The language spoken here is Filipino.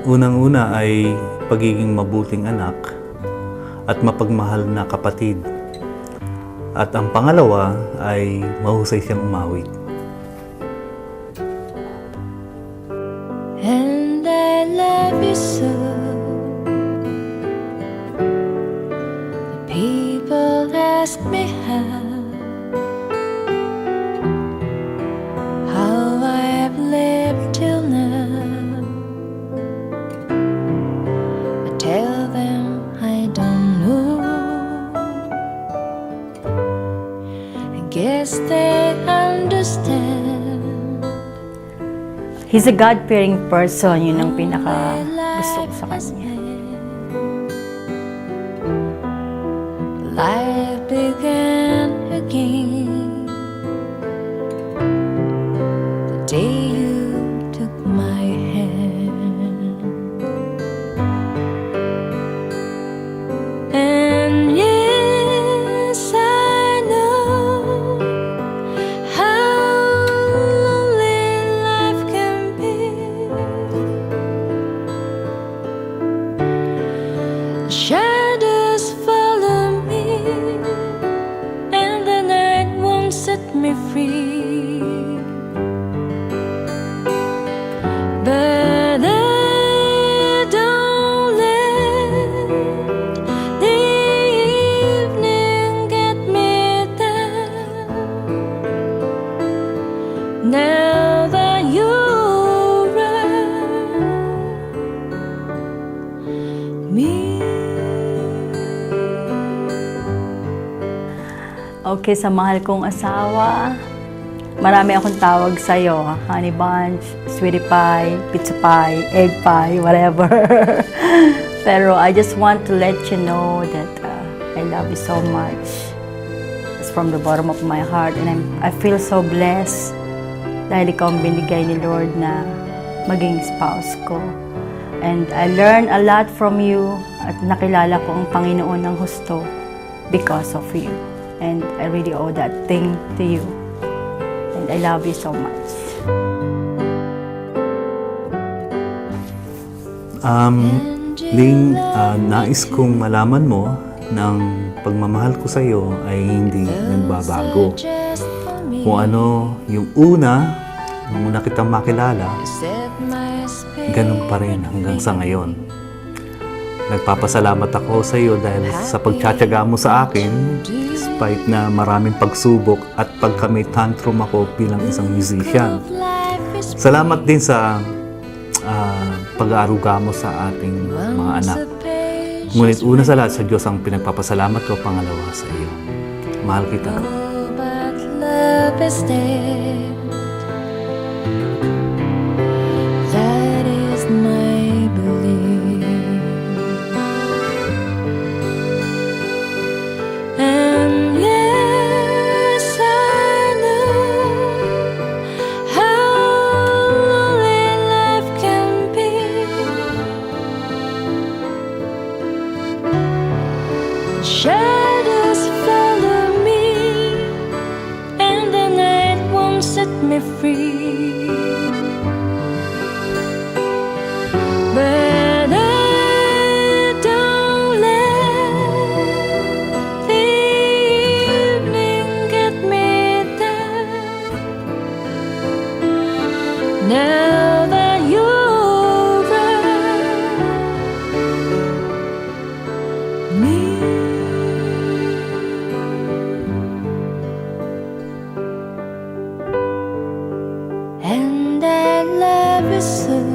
Unang-una ay pagiging mabuting anak at mapagmahal na kapatid. At ang pangalawa ay mahusay siyang umawit. And I love you so. The people ask me how I've lived till now. I tell them I don't know. I guess they understand. He's a God-fearing person. Yun ang pinaka gusto ko sa kanya. Life began again the day you took my hand. And yes, I know how lonely life can be. Shadows follow me, and the night won't set me free. But I don't let the evening get me down. Now that you're around me. Okay, sa mahal kong asawa, marami akong tawag sa'yo. Honey bunch, sweetie pie, pizza pie, egg pie, whatever. Pero I just want to let you know that I love you so much. It's from the bottom of my heart, and I feel so blessed dahil ikaw ang binigay ni Lord na maging spouse ko. And I learned a lot from you at nakilala ko ang Panginoon ng husto because of you. And I really owe that thing to you. And I love you so much. Ling, nais kong malaman mo ng pagmamahal ko sa iyo ay hindi nagbabago. Kung ano yung una, nung una kitang makilala, ganun pa rin hanggang sa ngayon. Nagpapasalamat ako sa iyo dahil sa pagtsatsaga mo sa akin, despite na maraming pagsubok at pagka may tantrum ako bilang isang musician. Salamat din sa pag-aaruga mo sa ating mga anak. Ngunit una sa lahat, sa Diyos ang pinagpapasalamat ko, pangalawa sa iyo. Mahal kita. But love is dead. That is my belief. And yes, I know how lonely life can be. Shadows follow me, and the night won't set me free. But I don't let the evening get me down. Now that you're around me. And I love you so.